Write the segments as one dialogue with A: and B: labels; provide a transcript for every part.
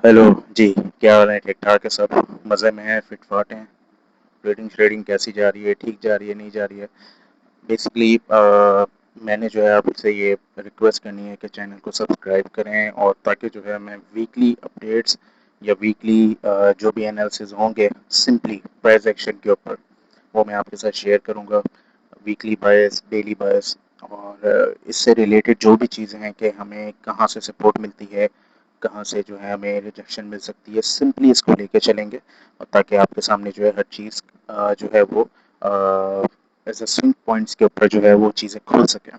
A: Hello जी। क्या हाल है? ठीक ठाक है सब? मज़े में है, फिट फाट हैं? ट्रेडिंग श्रेडिंग कैसी जा रही है? ठीक जा रही है, नहीं जा रही है? बेसिकली मैंने जो है आपसे ये रिक्वेस्ट करनी है कि चैनल को सब्सक्राइब करें, और ताकि जो है मैं वीकली अपडेट्स या वीकली जो भी एनालिसिस होंगे सिंपली प्राइस एक्शन के ऊपर, वो मैं आपके साथ शेयर करूंगा। वीकली बायस, डेली बायस, और इससे रिलेटेड जो भी चीज़ें हैं कि हमें कहाँ से सपोर्ट मिलती है, कहाँ से जो है हमें रिजेक्शन मिल सकती है, सिंपली इसको लेके चलेंगे। और ताकि आपके सामने जो है हर चीज़ जो है वो एज स्विंग पॉइंट्स के ऊपर जो है वो चीज़ें खुल सकें।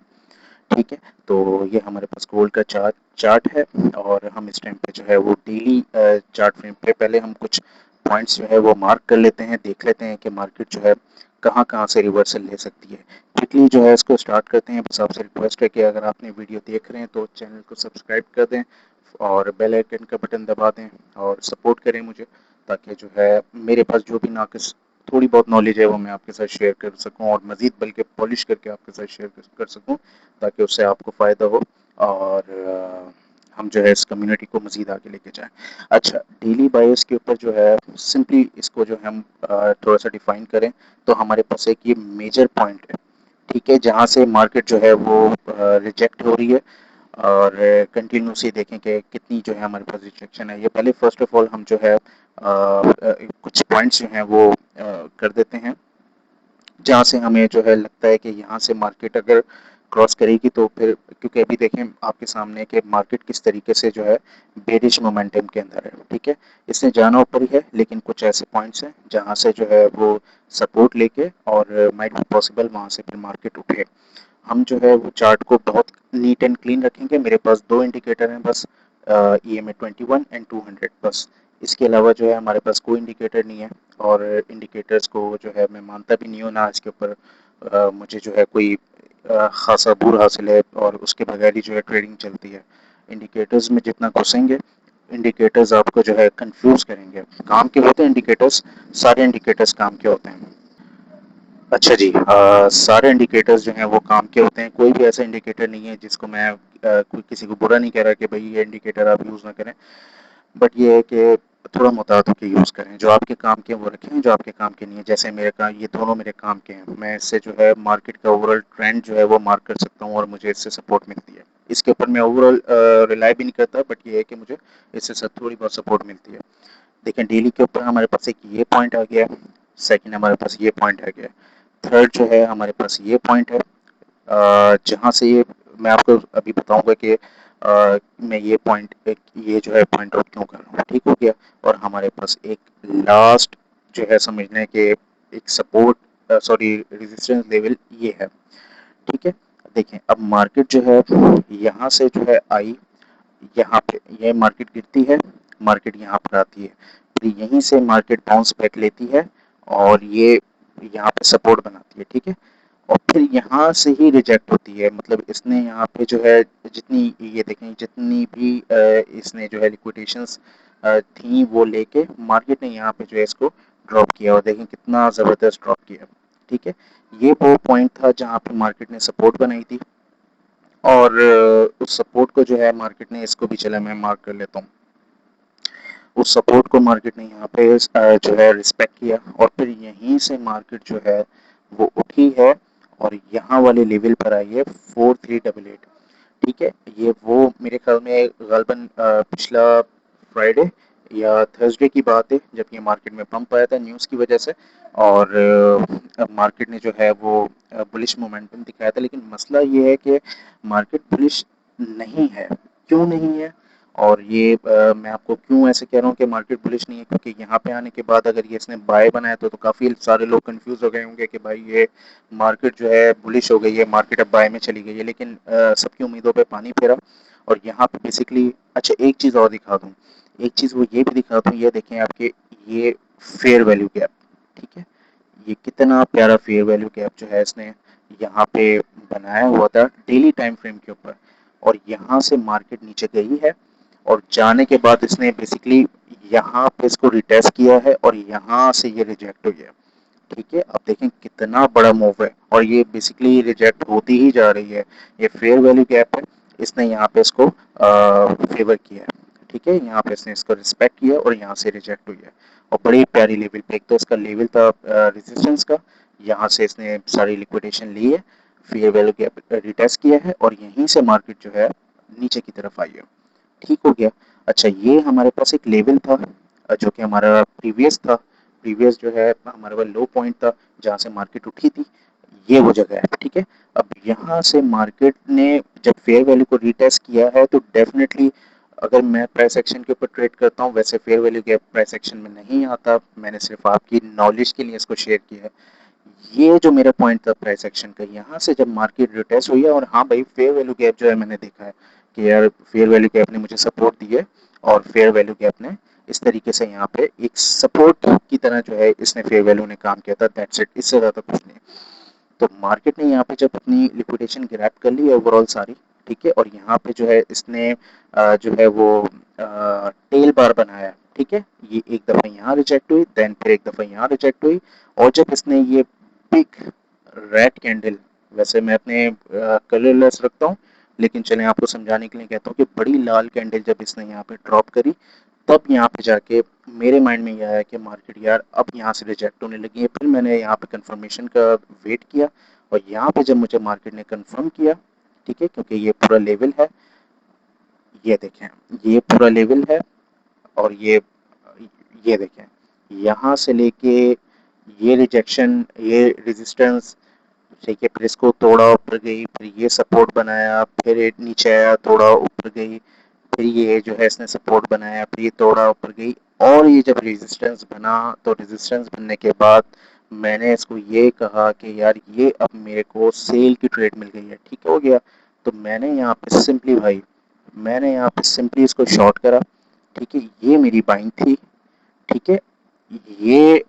A: ठीक है, तो ये हमारे पास गोल्ड का चार्ट चार्ट है, और हम इस टाइम पे जो है वो डेली चार्ट फ्रेम पे पहले हम कुछ पॉइंट्स जो है वो मार्क कर लेते हैं, देख लेते हैं कि मार्केट जो है कहाँ कहाँ से रिवर्सल ले सकती है। क्विकली जो है इसको स्टार्ट करते हैं। बस आपसे रिक्वेस्ट है कि अगर आपने वीडियो देख रहे हैं तो चैनल को सब्सक्राइब कर दें और बेल आइकन का बटन दबा दें और सपोर्ट करें मुझे, ताकि जो है मेरे पास जो भी नाकिस थोड़ी बहुत नॉलेज है वो मैं आपके साथ शेयर कर सकूं, और मज़ीद बल्कि पॉलिश करके आपके साथ शेयर कर सकूं, ताकि उससे आपको फ़ायदा हो, और हम जो है इस कम्युनिटी को मज़ीद आगे लेके जाएं। अच्छा, डेली बायर्स के ऊपर जो है सिंपली इसको जो है हम थोड़ा सा डिफाइन करें, तो हमारे पास एक ये मेजर पॉइंट है, ठीक है, जहाँ से मार्केट जो है वो रिजेक्ट हो रही है, और कंटिन्यूसली देखें कि कितनी जो है हमारे पास रिजेक्शन है। ये पहले फर्स्ट ऑफ ऑल हम जो है कुछ पॉइंट्स जो हैं वो कर देते हैं, जहाँ से हमें जो है लगता है कि यहाँ से मार्केट अगर क्रॉस करेगी तो फिर, क्योंकि अभी देखें आपके सामने कि मार्केट किस तरीके से जो है बेरिश मोमेंटम के अंदर है। ठीक है, इसने जाना ऊपर ही है, लेकिन कुछ ऐसे पॉइंट्स हैं जहाँ से जो है वो सपोर्ट लेके, और माइट बी पॉसिबल वहाँ से फिर मार्केट उठे। हम जो है वो चार्ट को बहुत नीट एंड क्लीन रखेंगे। मेरे पास दो इंडिकेटर हैं बस, EMA 21 एंड 200 बस। इसके अलावा जो है हमारे पास कोई इंडिकेटर नहीं है, और इंडिकेटर्स को जो है मैं मानता भी नहीं हूँ ना, इसके ऊपर मुझे जो है कोई ख़ासा अबूर हासिल है, और उसके बगैर ही जो है ट्रेडिंग चलती है। इंडिकेटर्स में जितना घुसेंगे, इंडिकेटर्स आपको जो है कंफ्यूज करेंगे। काम के होते हैं इंडिकेटर्स, सारे इंडिकेटर्स काम के होते हैं। अच्छा जी, सारे इंडिकेटर्स जो हैं वो काम के होते हैं। कोई भी ऐसा इंडिकेटर नहीं है जिसको मैं कोई किसी को बुरा नहीं कह रहा कि भाई ये इंडिकेटर आप यूज़ ना करें, बट ये है कि थोड़ा मुताद होकर यूज़ करें। जो आपके काम के हैं वो रखें, जो आपके काम के नहीं है, जैसे मेरे का ये दोनों मेरे काम के हैं, मैं इससे जो है मार्केट का ओवरऑल ट्रेंड जो है वो मार्क कर सकता हूँ, और मुझे इससे सपोर्ट मिलती है। इसके ऊपर मैं ओवरऑल रिलाई भी नहीं करता, बट ये है कि मुझे इससे थोड़ी बहुत सपोर्ट मिलती है। देखें, डेली के ऊपर हमारे पास एक ये पॉइंट आ गया, सेकंड हमारे पास ये पॉइंट आ गया, थर्ड जो है हमारे पास ये पॉइंट है, जहाँ से ये मैं आपको अभी बताऊंगा कि मैं ये पॉइंट एक ये जो है पॉइंट आउट क्यों कर रहा हूँ। ठीक हो गया, और हमारे पास एक लास्ट जो है समझने के एक सपोर्ट सॉरी रेजिस्टेंस लेवल ये है। ठीक है, देखें अब मार्केट जो है यहाँ से जो है आई, यहाँ पे ये मार्केट गिरती है, मार्केट यहाँ पर आती है, फिर यहीं से मार्केट बाउंस बैक लेती है, और ये यहाँ पे सपोर्ट बनाती है। ठीक है, और फिर यहाँ से ही रिजेक्ट होती है। मतलब इसने यहाँ पे जो है जितनी ये देखें, जितनी भी इसने जो है लिक्विडेशंस थी वो लेके मार्केट ने यहाँ पे जो है इसको ड्रॉप किया, और देखें कितना ज़बरदस्त ड्रॉप किया। ठीक है, ये वो पॉइंट था जहाँ पे मार्केट ने सपोर्ट बनाई थी, और उस सपोर्ट को जो है मार्केट ने, इसको भी चला मैं मार्क कर लेता हूँ, उस सपोर्ट को मार्केट ने यहाँ पे जो है रिस्पेक्ट किया, और फिर यहीं से मार्केट जो है वो उठी है, और यहाँ वाले लेवल पर आई है 4388। ठीक है, ये वो मेरे ख्याल में गलबन पिछला फ्राइडे या थर्सडे की बात है, जब ये मार्केट में पंप आया था न्यूज़ की वजह से, और मार्केट ने जो है वो बुलिश मोमेंटम दिखाया था। लेकिन मसला ये है कि मार्केट बुलिश नहीं है। क्यों नहीं है? और ये मैं आपको क्यों ऐसे कह रहा हूँ कि मार्केट बुलिश नहीं है, क्योंकि यहाँ पे आने के बाद अगर ये इसने बाय बनाया तो काफ़ी सारे लोग कंफ्यूज हो गए होंगे कि भाई ये मार्केट जो है बुलिश हो गई है, मार्केट अब बाय में चली गई है। लेकिन सबकी उम्मीदों पे पानी फेरा, और यहाँ पे बेसिकली, अच्छा एक चीज़ और दिखा दूँ, एक चीज़ वो ये भी दिखा दूँ, ये देखें आपके ये फेयर वैल्यू गैप। ठीक है, ये कितना प्यारा फेयर वैल्यू गैप जो है इसने यहाँ पे बनाया हुआ था डेली टाइम फ्रेम के ऊपर, और यहाँ से मार्केट नीचे गई है, और जाने के बाद इसने बेसिकली यहाँ पे इसको रिटेस्ट किया है, और यहाँ से ये रिजेक्ट हुई है। ठीक है, अब देखें कितना बड़ा मूव है, और ये बेसिकली रिजेक्ट होती ही जा रही है। ये फेयर वैल्यू गैप है, इसने यहाँ पे इसको फेवर किया है। ठीक है, यहाँ पे इसने इसको रिस्पेक्ट किया और यहाँ से रिजेक्ट हुई है, और बड़ी प्यारी लेवल पे, एक तो इसका लेवल था रेजिस्टेंस का, यहाँ से इसने सारी लिक्विडेशन ली है, फेयर वैल्यू गैप रिटेस्ट किया है, और यहीं से मार्केट जो है नीचे की तरफ आई है। ठीक हो गया। अच्छा, ये हमारे पास एक लेवल था जो कि हमारा प्रीवियस था, प्रीवियस जो है हमारे पास लो पॉइंट था जहाँ से मार्केट उठी थी, ये वो जगह है। ठीक है, अब यहाँ से मार्केट ने जब फेयर वैल्यू को रीटेस्ट किया है तो डेफिनेटली, अगर मैं प्राइस एक्शन के ऊपर ट्रेड करता हूँ, वैसे fair value gap price action में नहीं आता, मैंने सिर्फ आपकी नॉलेज के लिए इसको शेयर किया है। ये जो मेरा पॉइंट था प्राइस एक्शन का, यहाँ से जब मार्केट रिटेस्ट हुई है, और हाँ भाई, फेयर वैल्यू गैप जो है मैंने देखा है कि यार फेयर वैल्यू गैप ने मुझे सपोर्ट दी है, और फेयर वैल्यू गैप ने इस तरीके से यहाँ पे एक सपोर्ट की तरह जो है इसने फेयर वैल्यू ने काम किया था, दैट्स इट, इससे ज़्यादा कुछ नहीं। तो मार्केट ने यहाँ पे जब अपनी लिक्विडेशन ग्रैब कर ली है ओवरऑल सारी, ठीक है, और यहाँ पे जो है इसने जो है वो टेल बार बनाया, ठीक है, ये एक दफ़ा यहाँ रिजेक्ट हुई, देन फिर एक दफ़ा यहाँ रिजेक्ट हुई, और जब इसने ये बिग रेड कैंडल, वैसे मैं अपने कलरलेस रखता हूँ, लेकिन चलें आपको समझाने के लिए कहता हूँ कि बड़ी लाल कैंडल जब इसने यहाँ पे ड्रॉप करी, तब यहाँ पे जाके मेरे माइंड में ये आया कि मार्केट यार अब यहाँ से रिजेक्ट होने लगी है। फिर मैंने यहाँ पे कंफर्मेशन का वेट किया, और यहाँ पे जब मुझे मार्केट ने कंफर्म किया, ठीक है, क्योंकि ये पूरा लेवल है, ये देखें, ये पूरा लेवल है, और ये देखें, यहाँ से लेके ये रिजेक्शन, ये रेजिस्टेंस, ठीक है, फिर इसको तोड़ा, ऊपर गई, फिर ये सपोर्ट बनाया, फिर ये नीचे आया, तोड़ा, ऊपर गई, फिर ये जो है इसने सपोर्ट बनाया, फिर ये तोड़ा, ऊपर गई, और ये जब रेजिस्टेंस बना, तो रेजिस्टेंस बनने के बाद मैंने इसको ये कहा कि यार ये अब मेरे को सेल की ट्रेड मिल गई है, ठीक हो गया। तो मैंने यहाँ पे सिंपली भाई, मैंने यहाँ पे सिंपली इसको शॉर्ट करा, ठीक है, ये मेरी बाइंग थी, ठीक है, ये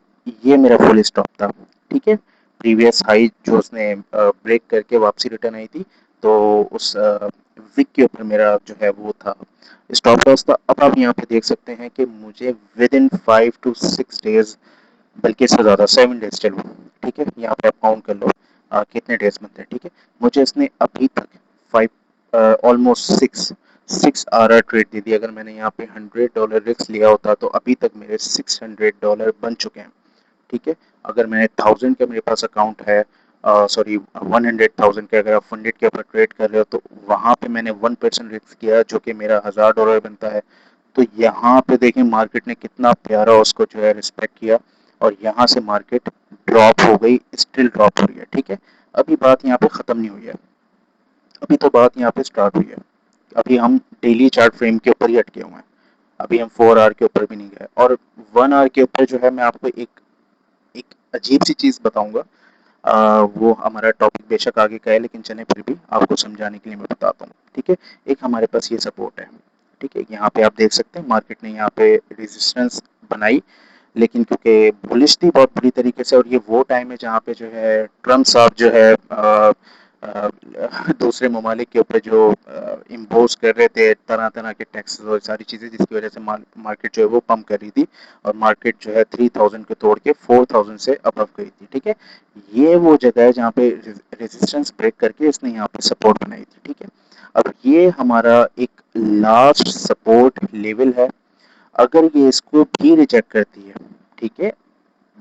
A: ये मेरा फुल स्टॉप था, ठीक है, प्रीवियस हाई जो उसने ब्रेक करके वापसी रिटर्न आई थी, तो उस विक के ऊपर मेरा जो है वो था स्टॉप लॉस था। अब आप यहाँ पे देख सकते हैं कि मुझे विद इन 5 to 6 डेज, बल्कि इससे ज़्यादा 7 डेज, चलो ठीक है, यहाँ पे आप काउंट कर लो कितने डेज बनते हैं, ठीक है, मुझे इसने अभी तक 5 ऑलमोस्ट 6 6 ट्रेड दे दी। अगर मैंने यहाँ पे $100 रिस्क लिया होता तो अभी तक मेरे $600 बन चुके हैं, ठीक है। अगर मैं 1000 का मेरे पास अकाउंट है, सॉरी 100,000 के, अगर आप फंडेड के ऊपर ट्रेड कर रहे हो, तो वहाँ पे मैंने 1% रिस्क किया जो कि मेरा $1000 बनता है। तो यहाँ पे देखें मार्केट ने कितना प्यारा उसको जो है रिस्पेक्ट किया, और यहाँ से मार्केट ड्रॉप हो गई, स्टिल ड्रॉप हो रही है, ठीक है। अभी बात यहाँ पे ख़त्म नहीं हुई है, अभी तो बात यहाँ पे स्टार्ट हुई है। अभी हम डेली चार्ट फ्रेम के ऊपर ही अटके हुए हैं, अभी हम 4 आवर के ऊपर भी नहीं गए, और 1 आवर के ऊपर जो है मैं आपको एक एक अजीब सी चीज़ बताऊंगा। वो हमारा टॉपिक बेशक आगे का है, लेकिन चलें फिर भी आपको समझाने के लिए मैं बताता हूँ, ठीक है। एक हमारे पास ये सपोर्ट है, ठीक है, यहाँ पे आप देख सकते हैं मार्केट ने यहाँ पे रेजिस्टेंस बनाई, लेकिन क्योंकि बुलिश थी बहुत बुरी तरीके से, और ये वो टाइम है जहाँ पे जो है ट्रम्प साहब जो है आ, दूसरे ममालिक के ऊपर जो इम्पोज कर रहे थे तरह तरह के टैक्सेस और सारी चीज़ें, जिसकी वजह से मार्केट जो है वो पम्प कर रही थी, और मार्केट जो है 3000 को तोड़ के 4000 से अबव गई थी, ठीक है। ये वो जगह है जहाँ पे रेजिस्टेंस ब्रेक करके इसने यहाँ पे सपोर्ट बनाई थी, ठीक है। अब ये हमारा एक लास्ट सपोर्ट लेवल है, अगर ये इसको भी रिजेक्ट करती है, ठीक है,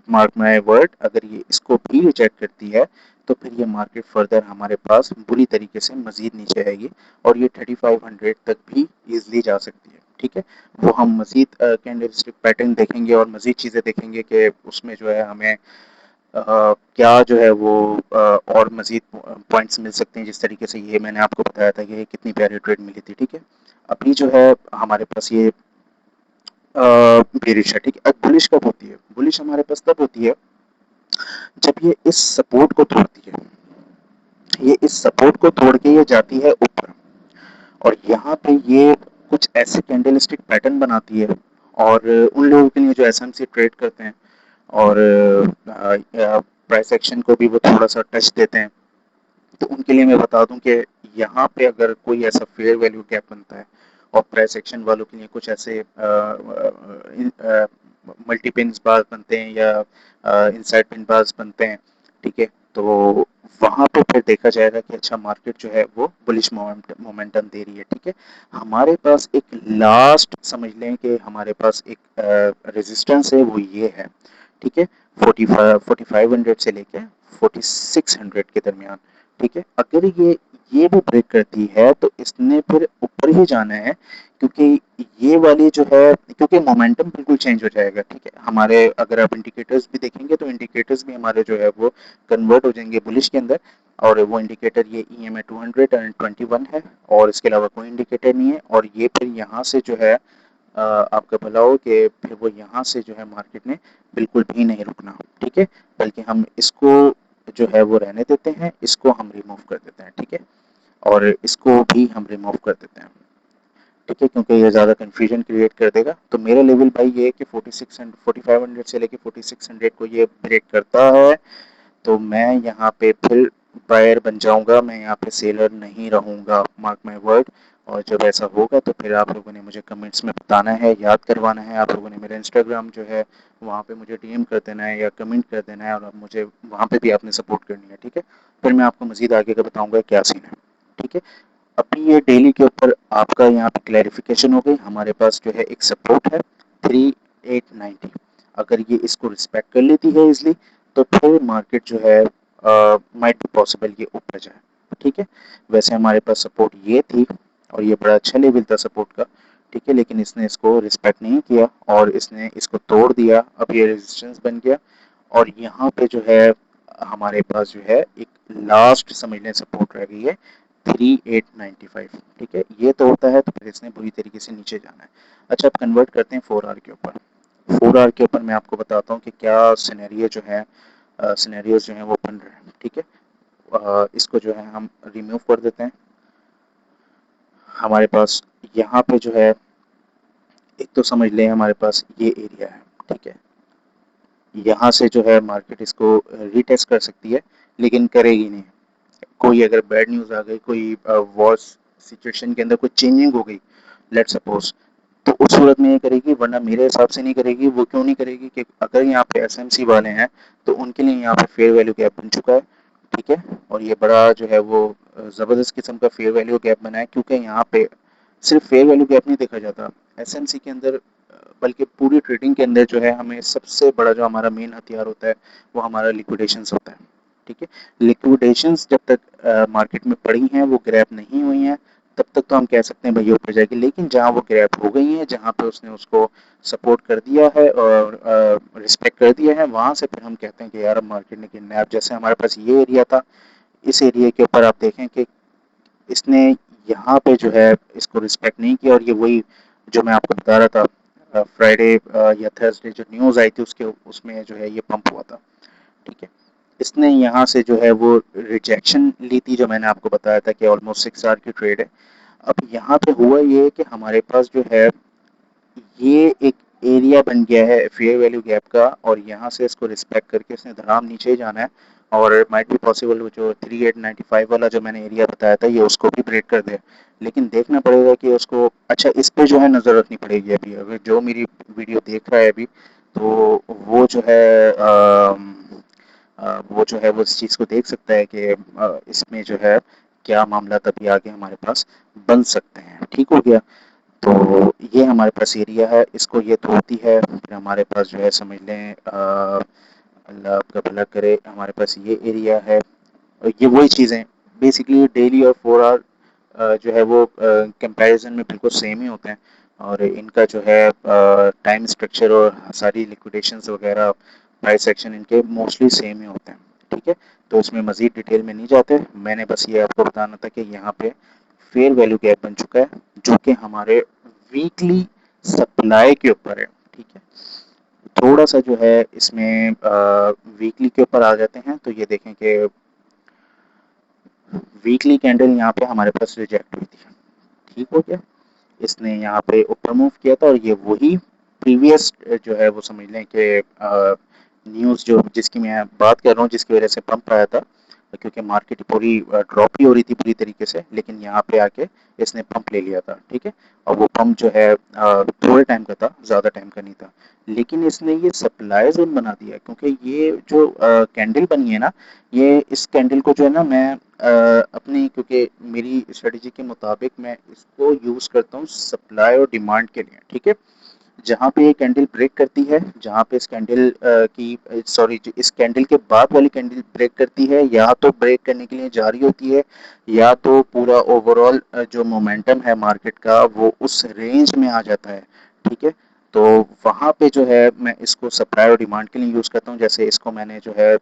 A: मार्क माय वर्ड, अगर ये इसको भी रिजेक्ट करती है, तो फिर ये मार्केट फर्दर हमारे पास बुरी तरीके से मजीद नीचे आएगी, और ये 3500 तक भी ईजिली जा सकती है, ठीक है। वो हम मजीद कैंडलस्टिक पैटर्न देखेंगे और मजीद चीज़ें देखेंगे कि उसमें जो है हमें क्या जो है वो और मजीद पॉइंट्स मिल सकते हैं, जिस तरीके से ये मैंने आपको बताया था कि कितनी प्यारी ट्रेड मिली थी, ठीक है। अभी जो है हमारे पास ये बेरिश है, ठीक है। अब बुलिश कब होती है? बुलिश हमारे पास तब होती है जब ये इस सपोर्ट को तोड़ती है, ये इस सपोर्ट को तोड़ के ये जाती है ऊपर, और यहाँ पे ये कुछ ऐसे कैंडलस्टिक पैटर्न बनाती है, और उन लोगों के लिए जो एसएमसी ट्रेड करते हैं, और प्राइस एक्शन को भी वो थोड़ा सा टच देते हैं, तो उनके लिए मैं बता दूं कि यहाँ पे अगर कोई ऐसा फेयर वैल्यू गैप बनता है, और प्राइस एक्शन वालों के लिए कुछ ऐसे मल्टी पिन बार्स बनते हैं, या इनसाइड पिन बार्स बनते हैं, ठीक है, तो वहाँ पे फिर देखा जाएगा कि अच्छा मार्केट जो है वो बुलिश मोमेंटम दे रही है, ठीक है। हमारे पास एक लास्ट समझ लें कि हमारे पास एक रेजिस्टेंस है, वो ये है, ठीक है, 4500 से लेके 4600 के दरमियान, ठीक है। अगर ये भी ब्रेक करती है तो इसने फिर ऊपर ही जाना है, क्योंकि ये वाली जो है, क्योंकि मोमेंटम बिल्कुल चेंज हो जाएगा, ठीक है। हमारे अगर आप इंडिकेटर्स भी देखेंगे तो इंडिकेटर्स भी हमारे जो है वो कन्वर्ट हो जाएंगे बुलिश के अंदर, और वो इंडिकेटर ये EMA 221 है, और इसके अलावा कोई इंडिकेटर नहीं है। और ये फिर यहाँ से जो है आपका भला हो कि फिर वो यहाँ से जो है मार्केट ने बिल्कुल भी नहीं रुकना, ठीक है, बल्कि हम इसको जो है वो रहने देते हैं, इसको हम रिमूव कर देते हैं, ठीक है, और इसको भी हम रिमूव कर देते हैं, ठीक है, क्योंकि ये ज़्यादा कन्फ्यूजन क्रिएट कर देगा। तो मेरा लेवल भाई ये है कि 4500 से लेके 4600 को ये ब्रेक करता है तो मैं यहाँ पे फिर बायर बन जाऊंगा, मैं यहाँ पे सेलर नहीं रहूँगा, मार्क माय वर्ड। और जब ऐसा होगा तो फिर आप लोगों ने मुझे कमेंट्स में बताना है, याद करवाना है, आप लोगों ने मेरा इंस्टाग्राम जो है वहाँ पे मुझे डीएम कर देना है या कमेंट कर देना है, और मुझे वहाँ पे भी आपने सपोर्ट करनी है, ठीक है। फिर मैं आपको मज़ीद आगे का बताऊँगा क्या सीन है, ठीक है। अभी ये डेली के ऊपर आपका यहाँ पे क्लैरिफिकेशन हो गई। हमारे पास जो है एक सपोर्ट है 3890, अगर ये इसको रिस्पेक्ट कर लेती है इजली तो फिर मार्केट जो है माइट बी पॉसिबल ये ऊपर जाए, ठीक है। वैसे हमारे पास सपोर्ट ये थी और ये बड़ा अच्छा लेवल था सपोर्ट का, ठीक है, लेकिन इसने इसको रिस्पेक्ट नहीं किया और इसने इसको तोड़ दिया, अब ये रेजिस्टेंस बन गया। और यहाँ पे जो है हमारे पास जो है एक लास्ट समझ लें सपोर्ट रह गई है 3895, ठीक है। ये तो होता है तो फिर इसने बुरी तरीके से नीचे जाना है। अच्छा, अब कन्वर्ट करते हैं 4 आवर के ऊपर। 4 आवर के ऊपर मैं आपको बताता हूँ कि क्या सिनेरियो जो है, सिनेरियोज जो हैं वो बन रहे हैं, ठीक है। इसको जो है हम रिमूव कर देते हैं। हमारे पास यहाँ पे जो है एक तो समझ लें हमारे पास ये एरिया है, ठीक है। यहाँ से जो है मार्केट इसको रीटेस्ट कर सकती है, लेकिन करेगी नहीं। कोई अगर बैड न्यूज़ आ गई, कोई वॉर सिचुएशन के अंदर कोई चेंजिंग हो गई, लेट सपोज, तो उस सूरत में ये करेगी, वरना मेरे हिसाब से नहीं करेगी। वो क्यों नहीं करेगी कि अगर यहाँ पे एसएमसी वाले हैं तो उनके लिए यहाँ पे फेयर वैल्यू गैप बन चुका है, ठीक है। और ये बड़ा जो है वो ज़बरदस्त किस्म का फेयर वैल्यू गैप बना है, क्योंकि यहाँ पे सिर्फ फेयर वैल्यू गैप नहीं देखा जाता एसएमसी के अंदर, बल्कि पूरी ट्रेडिंग के अंदर जो है हमें सबसे बड़ा जो हमारा मेन हथियार होता है वो हमारा लिक्विडेशंस होता है, ठीक है। लिक्विडेशंस जब तक मार्केट में पड़ी हैं, वो ग्रैप नहीं हुई हैं, तब तक तो हम कह सकते हैं भैया ऊपर जाएगी। लेकिन जहाँ वो ग्रैप हो गई है, जहाँ पे उसने उसको सपोर्ट कर दिया है और रिस्पेक्ट कर दिया है, वहाँ से फिर हम कहते हैं कि यार अब मार्केट ने गिरना है। अब जैसे हमारे पास ये एरिया था, इस एरिया के ऊपर आप देखें कि इसने यहाँ पे जो है इसको रिस्पेक्ट नहीं किया, और ये वही जो मैं आपको बता रहा था फ्राइडे या थर्सडे जो न्यूज़ आई थी उसके उसमें जो है ये पंप हुआ था, ठीक है। इसने यहाँ से जो है वो रिजेक्शन ली थी, जो मैंने आपको बताया था कि ऑलमोस्ट 6 आवर की ट्रेड है। अब यहाँ पे हुआ ये कि हमारे पास जो है ये एक एरिया बन गया है फेयर वैल्यू गैप का, और यहाँ से इसको रिस्पेक्ट करके इसने धड़ाम नीचे ही जाना है। और माइट भी पॉसिबल जो 3895 वाला जो मैंने एरिया बताया था ये उसको भी ब्रेक कर दे, लेकिन देखना पड़ेगा कि उसको, अच्छा इस पे जो है नज़र रखनी पड़ेगी। अभी अगर जो मेरी वीडियो देख रहा है अभी, तो वो जो है वो जो है वो इस चीज़ को देख सकता है कि इसमें जो है क्या मामला तभी आगे हमारे पास बन सकते हैं, ठीक हो गया। तो ये हमारे पास एरिया है, इसको ये तोड़ती है, फिर हमारे पास जो है समझ लें अल्लाह आपका भला करे, हमारे पास ये एरिया है। और ये वही चीज़ें बेसिकली डेली और 4 आवर जो है वो कंपैरिजन में बिल्कुल सेम ही होते हैं, और इनका जो है टाइम स्ट्रक्चर और सारी लिक्विडेशंस वगैरह प्राइस एक्शन इनके मोस्टली सेम ही होते हैं, ठीक है। तो इसमें मज़ीद डिटेल में नहीं जाते, मैंने बस ये आपको बताना था कि यहाँ पे फेयर वैल्यू गैप बन चुका है, जो कि हमारे वीकली सप्लाई के ऊपर है, ठीक है। थोड़ा सा जो है इसमें वीकली के ऊपर आ जाते हैं तो ये देखें कि वीकली कैंडल यहाँ पे हमारे पास रिजेक्ट हुई थी, ठीक हो गया। इसने यहाँ पे ऊपर मूव किया था, और ये वही प्रीवियस जो है वो समझ लें कि न्यूज़ जो जिसकी मैं बात कर रहा हूँ, जिसकी वजह से पंप आया था, क्योंकि मार्केट पूरी ड्रॉप ही हो रही थी पूरी तरीके से, लेकिन यहाँ पे आके इसने पंप ले लिया था, ठीक है। और वो पंप जो है थोड़े टाइम का था, ज़्यादा टाइम का नहीं था, लेकिन इसने ये सप्लाई जोन बना दिया, क्योंकि ये जो कैंडल बनी है ना, ये इस कैंडल को जो है ना मैं अपनी, क्योंकि मेरी स्ट्रेटजी के मुताबिक मैं इसको यूज़ करता हूँ सप्लाई और डिमांड के लिए, ठीक है। जहाँ पे ये कैंडल ब्रेक करती है, जहाँ पे इस कैंडल की सॉरी इस कैंडल के बाद वाली कैंडल ब्रेक करती है, या तो ब्रेक करने के लिए जारी होती है, या तो पूरा ओवरऑल जो मोमेंटम है मार्केट का वो उस रेंज में आ जाता है, ठीक है। तो वहाँ पे जो है मैं इसको सप्लाई और डिमांड के लिए यूज़ करता हूँ। जैसे इसको मैंने जो है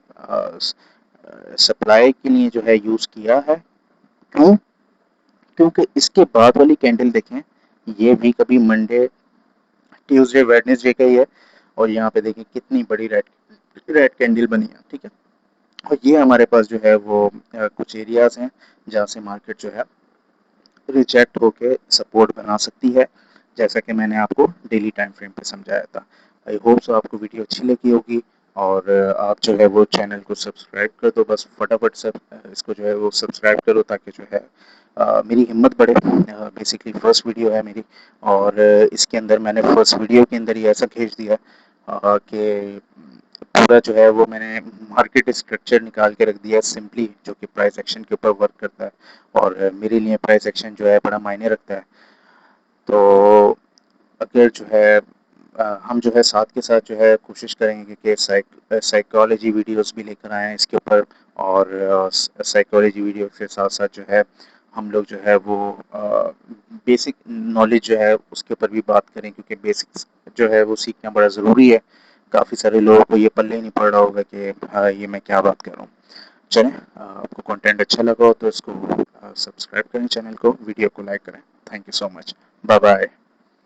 A: सप्लाई के लिए जो है यूज़ किया है। क्यों? क्योंकि इसके बाद वाली कैंडल देखें, ये भी कभी मंडे ट्यूसडे वेडनेसडे का ही है, और यहाँ पे देखिए कितनी बड़ी रेड रेड कैंडल बनी है, ठीक है। और ये हमारे पास जो है वो कुछ एरियाज हैं जहाँ से मार्केट जो है रिजेक्ट होके सपोर्ट बना सकती है, जैसा कि मैंने आपको डेली टाइम फ्रेम पे समझाया था। आई होप सो आपको वीडियो अच्छी लगी होगी, और आप जो है वो चैनल को सब्सक्राइब कर दो, बस फटाफट सब इसको जो है वो सब्सक्राइब करो, ताकि जो है मेरी हिम्मत बढ़े। बेसिकली फर्स्ट वीडियो है मेरी, और इसके अंदर मैंने फर्स्ट वीडियो के अंदर ही ऐसा खींच दिया कि पूरा जो है वो मैंने मार्केट स्ट्रक्चर निकाल के रख दिया है सिंपली, जो कि प्राइस एक्शन के ऊपर वर्क करता है, और मेरे लिए प्राइस एक्शन जो है बड़ा मायने रखता है। तो अगर जो है हम जो है साथ के साथ जो है कोशिश करेंगे कि साइकोलॉजी वीडियोस भी लेकर आएँ इसके ऊपर, और साइकोलॉजी वीडियो के साथ साथ जो है हम लोग जो है वो बेसिक नॉलेज जो है उसके ऊपर भी बात करें, क्योंकि बेसिक्स जो है वो सीखना बड़ा ज़रूरी है। काफ़ी सारे लोगों को ये पल्ले ही नहीं पड़ रहा होगा कि ये मैं क्या बात कर रहा हूँ। चलें, आपको कंटेंट अच्छा लगा हो तो इसको सब्सक्राइब करें चैनल को, वीडियो को लाइक करें। Thank you so much. Bye bye.